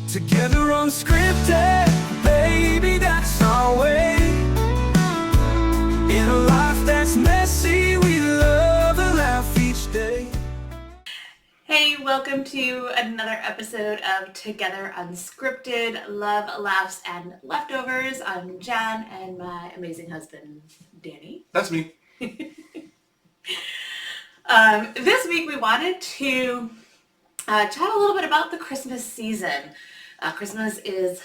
Together unscripted, baby, that's our way. In a life that's messy, we love and laugh each day. Hey, welcome to another episode of Together Unscripted, Love, Laughs, and Leftovers. I'm Jen and my amazing husband, Danny. That's me. This week we wanted to chat a little bit about the Christmas season. Christmas is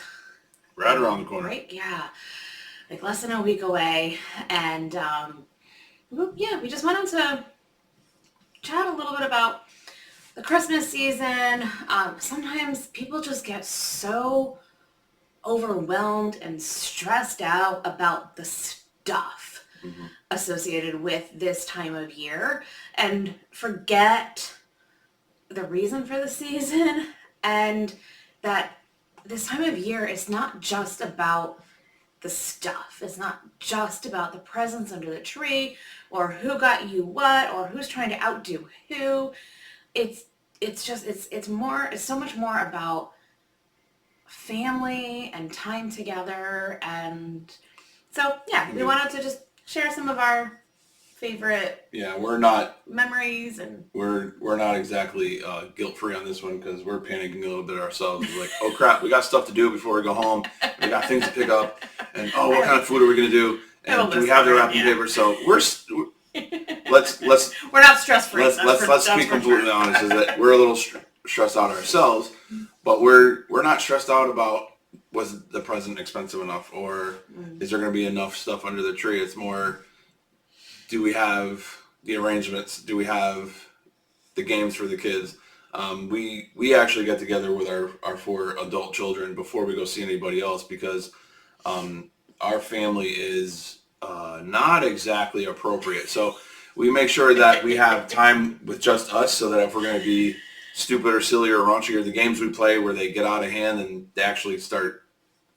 Right around the corner. right, yeah, like less than a week away, and we just wanted to chat a little bit about the Christmas season. Sometimes people just get so overwhelmed and stressed out about the stuff associated with this time of year and forget the reason for the season, and that this time of year is not just about the stuff. It's not just about the presents under the tree or who got you what or who's trying to outdo who. It's so much more about family and time together. And so we wanted to just share some of our favorite we're not memories, and we're not exactly guilt-free on this one because we're panicking a little bit ourselves. We're like, oh crap, we got stuff to do before we go home. We got things to pick up, and what kind of food are we gonna do? And do we have the wrapping paper? So let's we're not stress-free. Let's be completely honest. Is that we're a little stressed out ourselves, but we're not stressed out about was the present expensive enough or is there gonna be enough stuff under the tree. It's more, do we have the arrangements? Do we have the games for the kids? We actually get together with our 4 adult children before we go see anybody else because our family is not exactly appropriate. So we make sure that we have time with just us so that if we're going to be stupid or silly or raunchy, or the games we play where they get out of hand and they actually start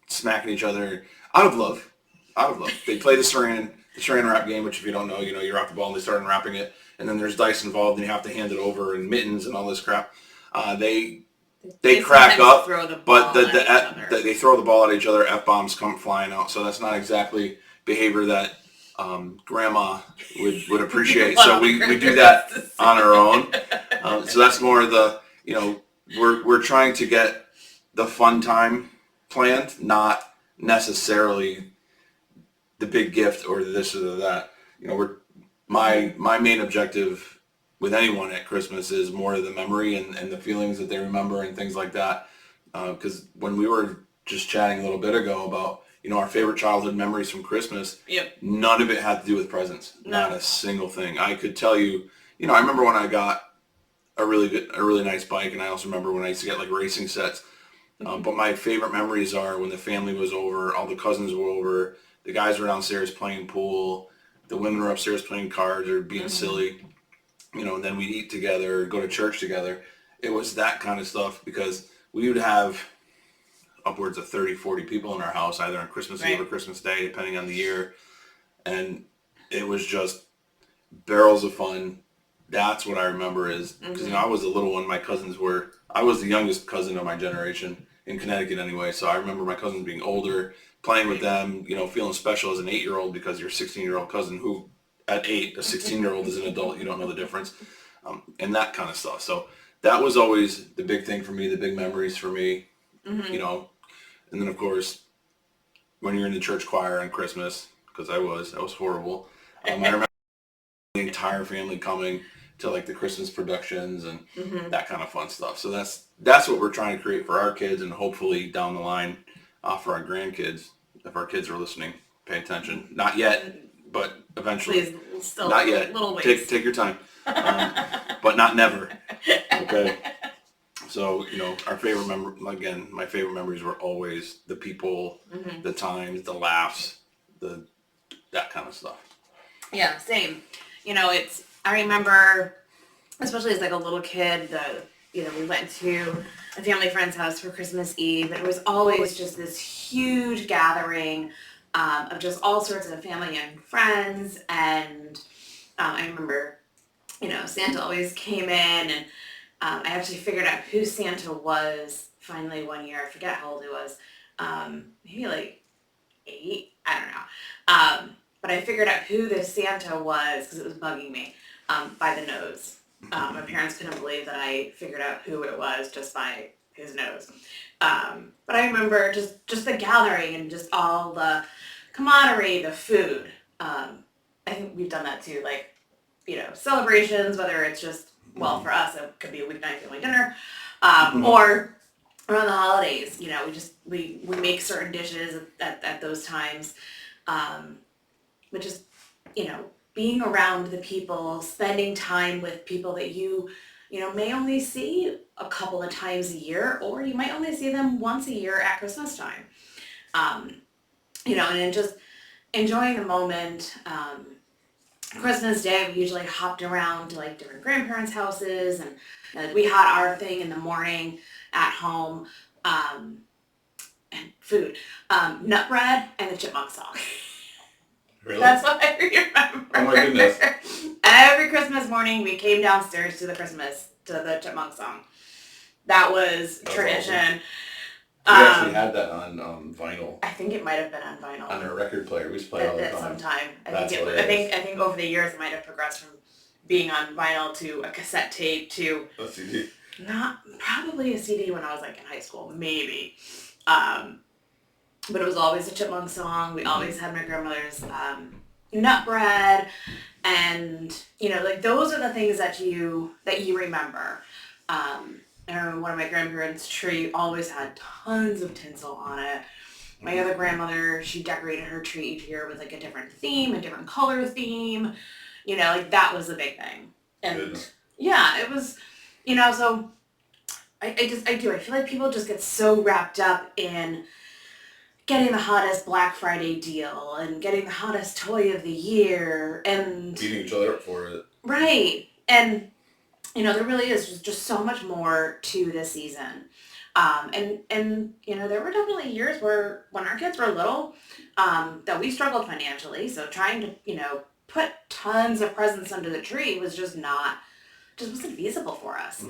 smacking each other out of love. They play the saran wrap game, which if you don't know, you wrap the ball and they start unwrapping it, and then there's dice involved and you have to hand it over and mittens and all this crap. They crack up, but they throw the ball at each other. F-bombs come flying out, so that's not exactly behavior that grandma would appreciate. So we do that on our own. So that's more the, we're trying to get the fun time planned, not necessarily the big gift or this or that. My main objective with anyone at Christmas is more of the memory and the feelings that they remember and things like that. Because when we were just chatting a little bit ago about our favorite childhood memories from Christmas, none of it had to do with presents. No. Not a single thing. I could tell you, I remember when I got a really nice bike, and I also remember when I used to get like racing sets. But my favorite memories are when the family was over, all the cousins were over, the guys were downstairs playing pool, the women were upstairs playing cards or being silly, and then we'd eat together, go to church together. It was that kind of stuff because we would have upwards of 30, 40 people in our house, either on Christmas Eve or Christmas Day, depending on the year. And it was just barrels of fun. That's what I remember is, because I was the little one, I was the youngest cousin of my generation, in Connecticut anyway, so I remember my cousins being older, playing with them, feeling special as an 8-year-old because your 16-year-old cousin who, at 8, a 16-year-old is an adult, you don't know the difference, and that kind of stuff. So that was always the big thing for me, the big memories for me, and then of course, when you're in the church choir on Christmas, because that was horrible, I remember the entire family coming to like the Christmas productions and that kind of fun stuff. So that's what we're trying to create for our kids, and hopefully down the line for our grandkids. If our kids are listening, pay attention. Not yet, but eventually. Please, still not yet. Little ways. Take your time, but not never. Okay. So our favorite my favorite memories were always the people, the times, the laughs, that kind of stuff. Yeah, same. I remember, especially as like a little kid, we went to a family friend's house for Christmas Eve, and it was always just this huge gathering of just all sorts of family and friends. And I remember, Santa always came in, and I actually figured out who Santa was finally one year. I forget how old he was. Maybe like 8. I don't know. But I figured out who this Santa was because it was bugging me by the nose. My parents couldn't believe that I figured out who it was just by his nose. But I remember just the gathering and just all the camaraderie, the food. I think we've done that too, like, celebrations, whether it's just, well, for us, it could be a weeknight family dinner, or around the holidays, we make certain dishes at those times. But just, being around the people, spending time with people that you may only see a couple of times a year, or you might only see them once a year at Christmas time. And then just enjoying the moment. Christmas Day, we usually hopped around to like different grandparents' houses, and we had our thing in the morning at home, and food, nut bread and the Chipmunk Song. Really? That's what I remember. Oh my goodness. Every Christmas morning, we came downstairs to the Chipmunk Song. That was tradition. Awesome. We actually had that on vinyl. I think it might have been on vinyl. On our record player, we used to play it all the At time. some time. That's I think over the years it might have progressed from being on vinyl to a cassette tape to A CD. not probably a CD when I was like in high school, maybe. But it was always a Chipmunk Song. We always had my grandmother's nut bread, and like those are the things that you remember. I remember one of my grandparents' tree always had tons of tinsel on it. My other grandmother, she decorated her tree each year with like a different theme, a different color theme. Like that was a big thing. And Goodness. yeah, it was, so I feel like people just get so wrapped up in getting the hottest Black Friday deal and getting the hottest toy of the year and Beating each other up for it. right. And there really is just so much more to this season. And there were definitely years where when our kids were little, that we struggled financially. So trying to, put tons of presents under the tree was just wasn't feasible for us.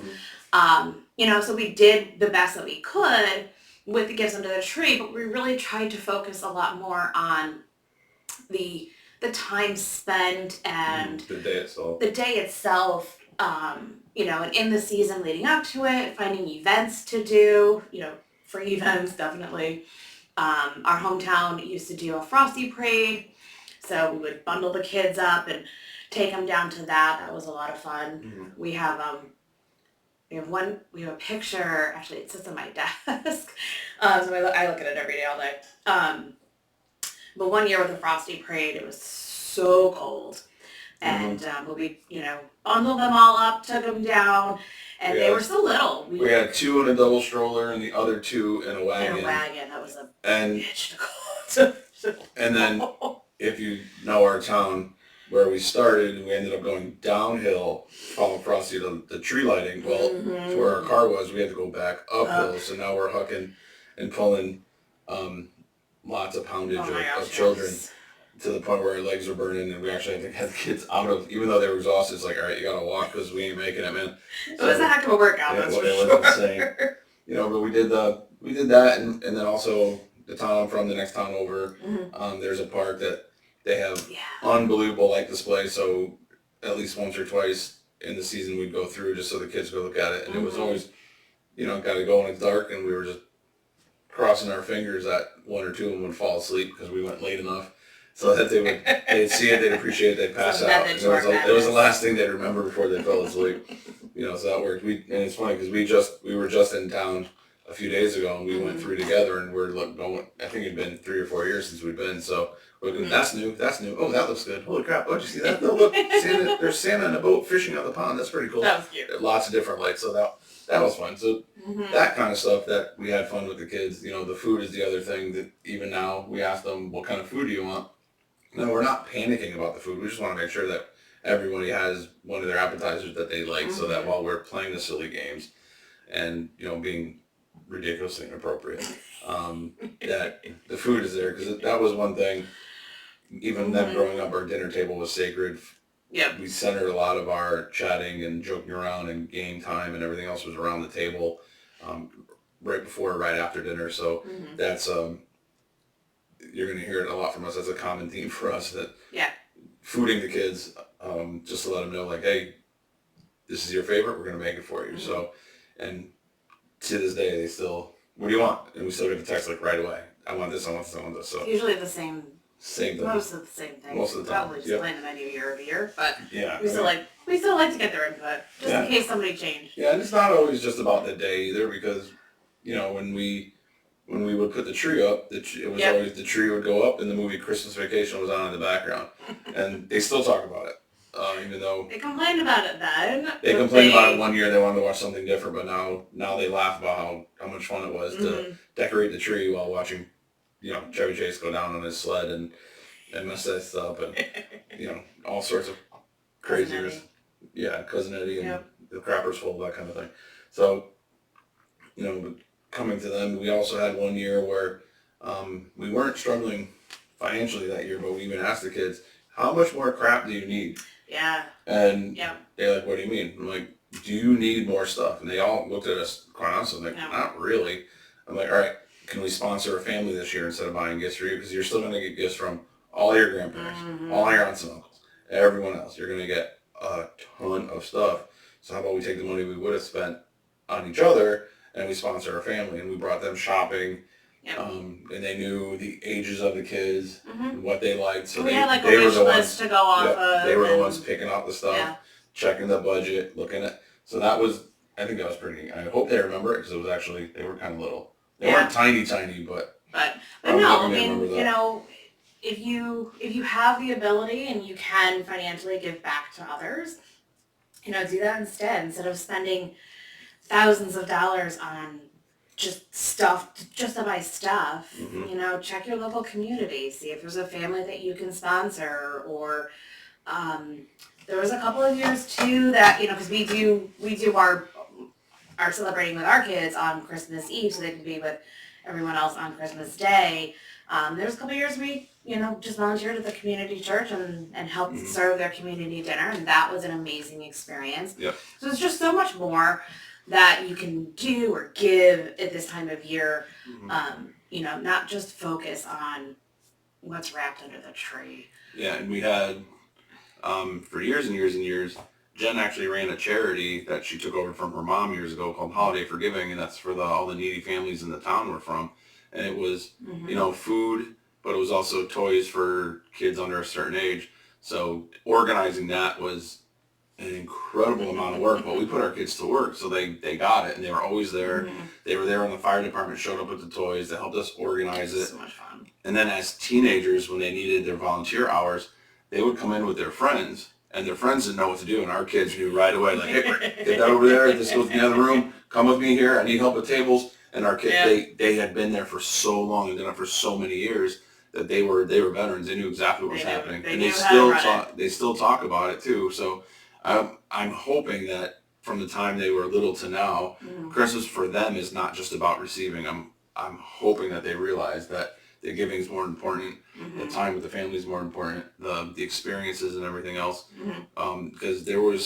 Mm-hmm. So we did the best that we could with the gifts under the tree, but we really tried to focus a lot more on the time spent and the day itself. And in the season leading up to it, finding events to do, free events, definitely. Our hometown used to do a Frosty Parade, so we would bundle the kids up and take them down to that. That was a lot of fun. Mm-hmm. We have a picture, actually it sits on my desk, so I look at it every day, all day. But one year with the Frosty Parade, it was so cold. And we, bundled them all up, took them down, and they were so little. We had 2 in a double stroller and the other 2 in a wagon. That was a And bitch to go. and then if you know our town where we started, we ended up going downhill following Frosty to the tree lighting. Well, to where our car was, we had to go back uphill. So now we're hucking and pulling lots of poundage of children. Yes. To the point where our legs were burning, and we actually had to get the kids out of, even though they were exhausted, it's like, all right, you gotta walk because we ain't making it, man. It was a heck of a workout, that's for it sure. was insane. But we did that, and then also the town I'm from, the next town over, there's a park that they have unbelievable light displays, so at least once or twice in the season we'd go through just so the kids could look at it, and it was always, gotta go when it's dark, and we were just crossing our fingers that 1 or 2 of them would fall asleep because we went late enough. So that they'd see it, they'd appreciate it, they'd pass out. It was the last thing they'd remember before they fell asleep. So that worked. And it's funny because we were just in town a few days ago and we went through together and we're going. I think it'd been 3 or 4 years since we'd been. So we're going, that's new. Oh, that looks good. Holy crap! Oh, did you see that? No, look, Santa. There's Santa in a boat fishing on the pond. That's pretty cool. That was cute. Lots of different lights. So that was fun. So that kind of stuff that we had fun with the kids. The food is the other thing that even now we ask them, what kind of food do you want? No, we're not panicking about the food. We just want to make sure that everybody has one of their appetizers that they like, so that while we're playing the silly games and being ridiculously inappropriate, that the food is there, because that was one thing. Even them growing up, our dinner table was sacred Yep. we centered a lot of our chatting and joking around and game time and everything else was around the table, right before, right after dinner. So that's you're going to hear it a lot from us as a common theme for us, that fooding the kids, just to let them know, like, hey, this is your favorite, we're going to make it for you. So, and to this day, they still, what do you want? And we still get the text like right away. I want this, I want this, I want this. So It's usually the same thing. Most of the same thing. Most of the time. Probably just plan the menu year over year, but Yeah. we still like to get their input just in case somebody changed. Yeah, and it's not always just about the day either, because when we would put the tree up, it was always, the tree would go up and the movie Christmas Vacation was on in the background, and they still talk about it, even though they complained about it then. They complained about it one year. They wanted to watch something different, but now they laugh about how much fun it was to decorate the tree while watching, Chevy Chase go down on his sled and mess that stuff up, and all sorts of craziness. Yeah, Cousin Eddie and the Crappers Full, that kind of thing. So, coming to them, we also had one year where we weren't struggling financially that year, but we even asked the kids, how much more crap do you need? Yeah. And they're like, what do you mean? I'm like, do you need more stuff? And they all looked at us quite honestly, like, not really. I'm like, all right, can we sponsor a family this year instead of buying gifts for you? Because you're still going to get gifts from all your grandparents, all your aunts and uncles, everyone else. You're going to get a ton of stuff. So how about we take the money we would have spent on each other and we sponsor our family? And we brought them shopping. And they knew the ages of the kids, and what they liked. So we they, had like a they were wish the list ones to go off of. They were the ones picking out the stuff, checking the budget, looking at. So that was, I think that was pretty neat. I hope they remember it, because it was actually, they were kind of little. They weren't tiny, but no, I mean, if you have the ability and you can financially give back to others, do that instead of spending thousands of dollars on just stuff, just to buy stuff. Check your local community, see if there's a family that you can sponsor, or there was a couple of years too that, because we do our celebrating with our kids on Christmas Eve so they can be with everyone else on Christmas Day. There was a couple of years we, just volunteered at the community church and helped serve their community dinner, and that was an amazing experience. So it's just so much more that you can do or give at this time of year, not just focus on what's wrapped under the tree. Yeah, and we had, for years and years and years, Jen actually ran a charity that she took over from her mom years ago called Holiday Forgiving, and that's for all the needy families in the town we're from. And it was, food, but it was also toys for kids under a certain age. So organizing that was an incredible amount of work, but we put our kids to work, so they got it, and they were always there. They were there when the fire department showed up with the toys. They helped us organize it. So much fun. And then as teenagers, when they needed their volunteer hours, they would come in with their friends, and their friends didn't know what to do, and our kids knew right away, like, hey, get that over there, this goes in the other room, come with me here, I need help with tables. And our kids, they had been there for so long and done it for so many years that they were veterans. They knew exactly what was happening, and they still talk about it too. So I'm hoping that from the time they were little to now, Christmas for them is not just about receiving. I'm hoping that they realize that the giving is more important, the time with the family is more important, the experiences and everything else. Because there were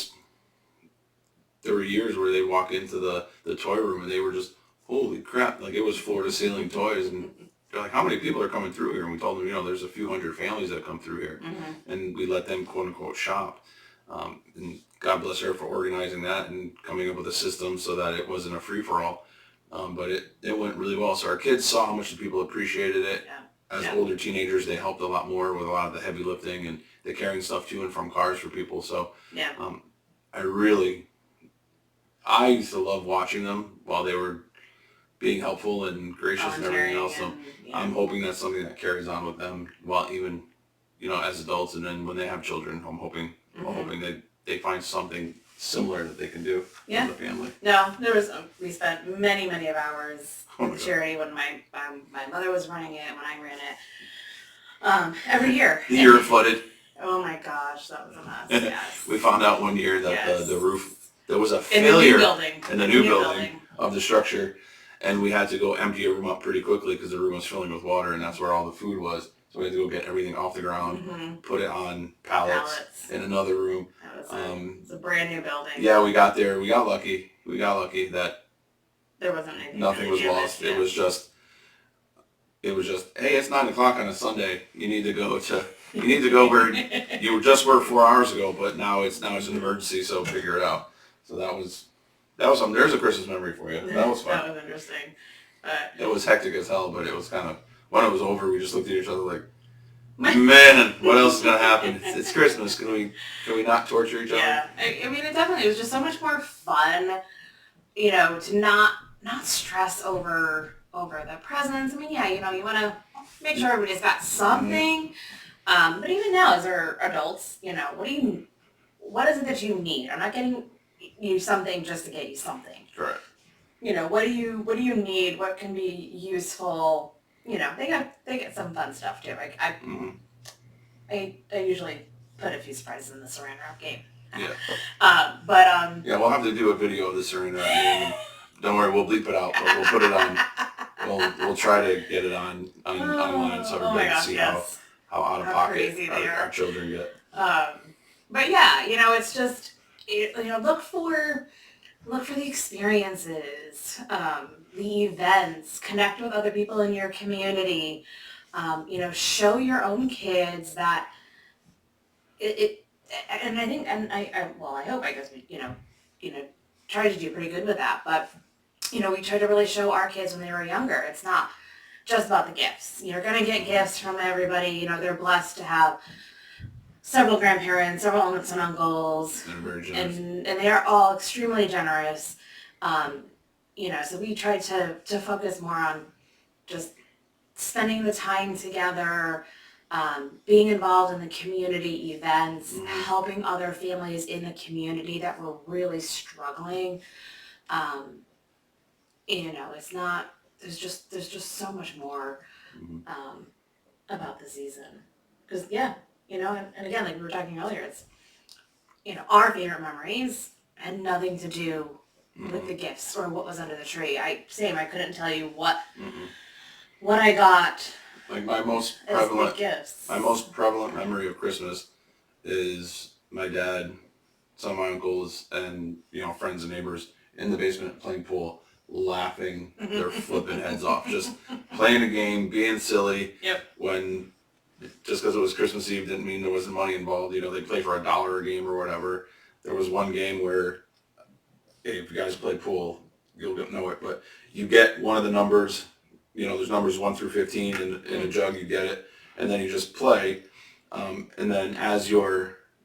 years where they'd walk into the toy room and they were just, holy crap, like it was floor to ceiling toys, and they're like, how many people are coming through here? And we told them, there's a few hundred families that come through here, and we let them quote unquote shop. And God bless her for organizing that and coming up with a system so that it wasn't a free for all. But it went really well. So our kids saw how much the people appreciated it. As older teenagers, they helped a lot more with a lot of the heavy lifting and the carrying stuff to and from cars for people. So I used to love watching them while they were being helpful and gracious and everything else. So I'm hoping that's something that carries on with them while even, as adults, and then when they have children, I'm hoping that they find something similar that they can do as a family. No, we spent many of hours with charity when my mother was running it, when I ran it, every year. The year it flooded. Oh my gosh, that was a mess. Yes. We found out one year that the roof, there was a failure in the new building of the structure, and we had to go empty a room out pretty quickly because the room was filling with water, and that's where all the food was. So we had to go get everything off the ground, put it on pallets in another room. It's a brand new building. Yeah, we got there. We got lucky. That there wasn't anything. Nothing was lost. Yeah. It was just, hey, it's 9 o'clock on a Sunday. You need to go where you just were 4 hours ago, but now it's an emergency, so figure it out. So that was something. There's a Christmas memory for you. That was fun. That was interesting. It was hectic as hell, but it was kind of, when it was over, we just looked at each other like, man, what else is gonna happen? It's Christmas. Can we not torture each other? Yeah, I mean, it was just so much more fun, to not stress over the presents. I mean, yeah, you want to make sure everybody's got something. But even now, as they're adults, what is it that you need? I'm not getting you something just to get you something. Correct. What do you need? What can be useful? They get some fun stuff too. I usually put a few surprises in the saran wrap game. Yeah. Yeah, we'll have to do a video of the saran wrap game. Don't worry, we'll bleep it out, but we'll put it on. We'll try to get it on online so everybody can see how out of pocket our children get. But yeah, it's just look for the experiences, the events, connect with other people in your community. Show your own kids that and I think, and I hope, I guess, we try to do pretty good with that, but, we try to really show our kids when they were younger. It's not just about the gifts. You're going to get gifts from everybody. They're blessed to have several grandparents, several aunts and uncles, and they are all extremely generous. So we try to focus more on just spending the time together, being involved in the community events, helping other families in the community that were really struggling. It's not, there's just so much more about the season. Because, and again, like we were talking earlier, it's, our favorite memories had nothing to do with the gifts or what was under the tree. I couldn't tell you what I got. Like my most prevalent memory of Christmas is my dad, some of my uncles, and friends and neighbors in the basement playing pool, laughing their flipping heads off, just playing a game, being silly. Yep. When just because it was Christmas Eve didn't mean there wasn't money involved. They play for $1 a game or whatever. There was one game where, hey, if you guys play pool, you'll know it, but you get one of the numbers. There's numbers 1 through 15 in a jug, you get it, and then you just play, and then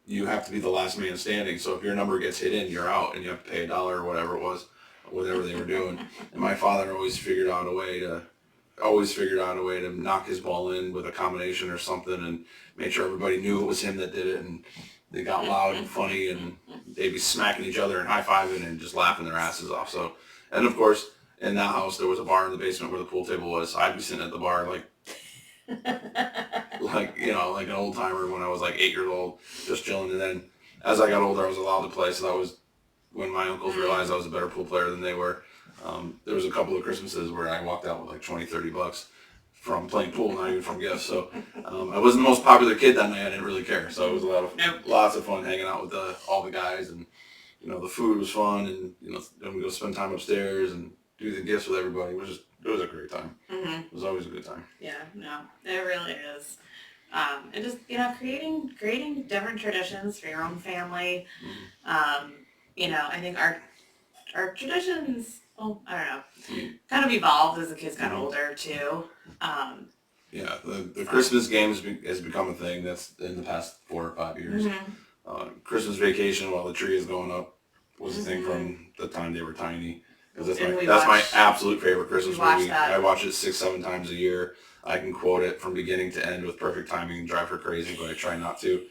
you have to be the last man standing, so if your number gets hit in, you're out, and you have to pay $1 or whatever it was, whatever they were doing. And my father always figured out a way to knock his ball in with a combination or something, and made sure everybody knew it was him that did it, and they got loud and funny, and they'd be smacking each other and high-fiving and just laughing their asses off. So, and of course, in that house, there was a bar in the basement where the pool table was. So I'd be sitting at the bar like an old timer when I was like 8 years old, just chilling. And then as I got older, I was allowed to play. So that was when my uncles realized I was a better pool player than they were. There was a couple of Christmases where I walked out with like $20-$30 from playing pool, not even from gifts. So I wasn't the most popular kid that night. I didn't really care. So it was lots of fun hanging out with all the guys, and the food was fun, and then we go spend time upstairs and do the gifts with everybody. It was a great time. It was always a good time. Yeah, no, it really is. And just creating different traditions for your own family. I think our traditions, I don't know, kind of evolved as the kids got older too. Yeah, the Christmas game has become a thing that's in the past 4 or 5 years. Christmas vacation while the tree is going up was a thing from the time they were tiny. Because that's my absolute favorite Christmas movie. I watch it 6-7 times a year. I can quote it from beginning to end with perfect timing and drive her crazy, but I try not to.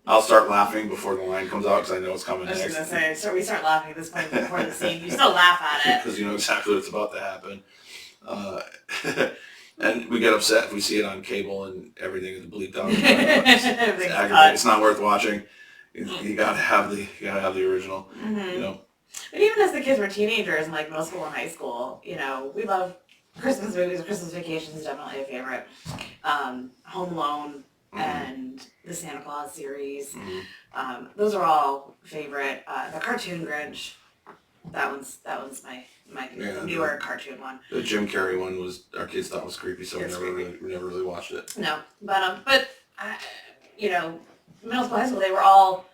I'll start laughing before the line comes out because I know it's coming next. I was going to say, so we start laughing at this point before the scene. You still laugh at it. Because you know exactly what's about to happen. And we get upset if we see it on cable and everything is bleeped out. It's aggravating. It's not worth watching. You gotta have the original. But even as the kids were teenagers and like middle school and high school, we love Christmas movies, Christmas Vacation is definitely a favorite. Home Alone and the Santa Claus series. Those are all favorite. The Cartoon Grinch. That one's my newer cartoon one. The Jim Carrey one was our kids thought was creepy, so we It's never really watched it. No, but you know, middle school, high school, they were all.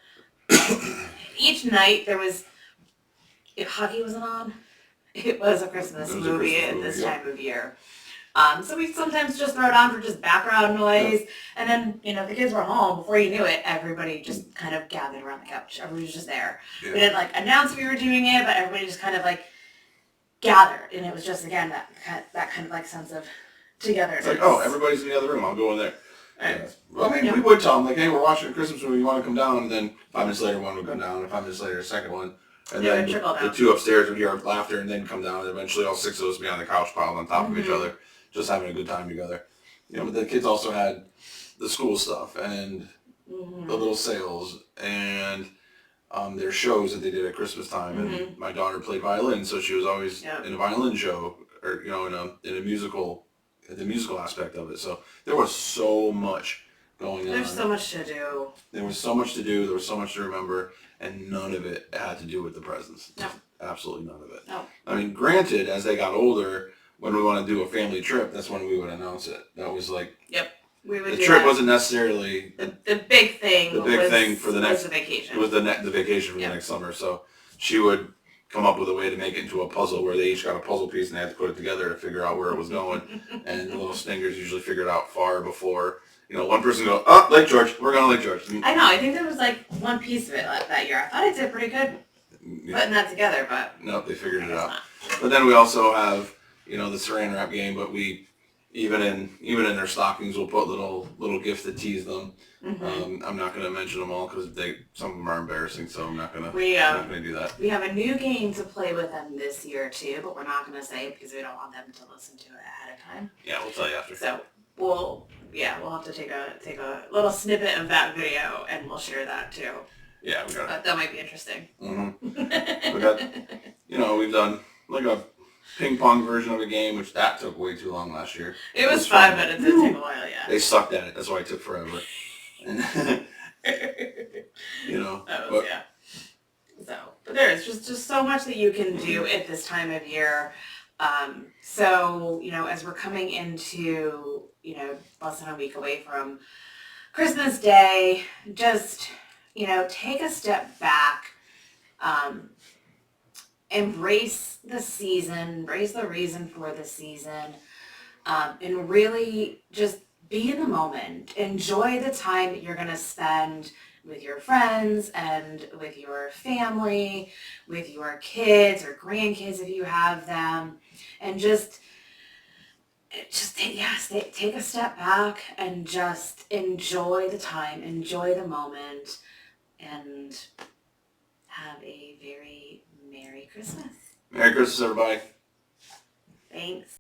Each night there was, if hockey wasn't on, it was a Christmas movie at this time of year. So we sometimes just throw it on for just background noise, and then the kids were home. Before you knew it, everybody just kind of gathered around the couch. Everybody was just there. Yeah. We didn't announce we were doing it, but everybody just kind of gathered, and it was just again that kind of sense of togetherness. It's oh, everybody's in the other room. I'll go in there. Right. Yeah. Well, I mean, we would tell them hey, we're watching a Christmas movie. You want to come down? And then 5 minutes later, one would come down, and 5 minutes later, a second one. And It then would trickle the down. two upstairs would hear our laughter and then come down, and eventually all 6 of us would be on the couch piled on top of each other, just having a good time together. But the kids also had the school stuff and the little sales and their shows that they did at Christmas time. And my daughter played violin, so she was always in a violin show or in a musical, the musical aspect of it. So there was so much going on. There's so much to do. There was so much to do. There was so much to remember. And none of it had to do with the presents. No. Absolutely none of it. No. I mean, granted, as they got older, when we want to do a family trip, that's when we would announce it. That was Yep. We would the do trip that. wasn't necessarily The big thing. the big thing for the next was the vacation. It was the vacation for the next summer. So she would come up with a way to make it into a puzzle where they each got a puzzle piece and they had to put it together to figure out where it was going. And the little stingers usually figured out far before. One person go, oh, Lake George. We're going to Lake George. I know. I think there was one piece of it that year. I thought I did pretty good putting that together, but no, they figured it out. not. But then we also have, the saran wrap game. But we, even in their stockings, we'll put little gifts that tease them. I'm not going to mention them all because some of them are embarrassing, so I'm not going to do that. We have a new game to play with them this year too, but we're not going to say it because we don't want them to listen to it ahead of time. Yeah, we'll tell you after. So we'll have to take a little snippet of that video and we'll share that too. Yeah, we got it. That might be interesting. We got, we've done a ping pong version of a game, which that took way too long last year. It was 5 minutes. It took a while, yeah. They sucked at it. That's why it took forever. But there's just so much that you can do at this time of year. As we're coming into, less than a week away from Christmas Day, just, take a step back, embrace the season, embrace the reason for the season, and really just be in the moment. Enjoy the time that you're going to spend with your friends and with your family, with your kids or grandkids if you have them, and just take a step back and just enjoy the time, enjoy the moment, and have a very Merry Christmas. Merry Christmas, everybody. Thanks.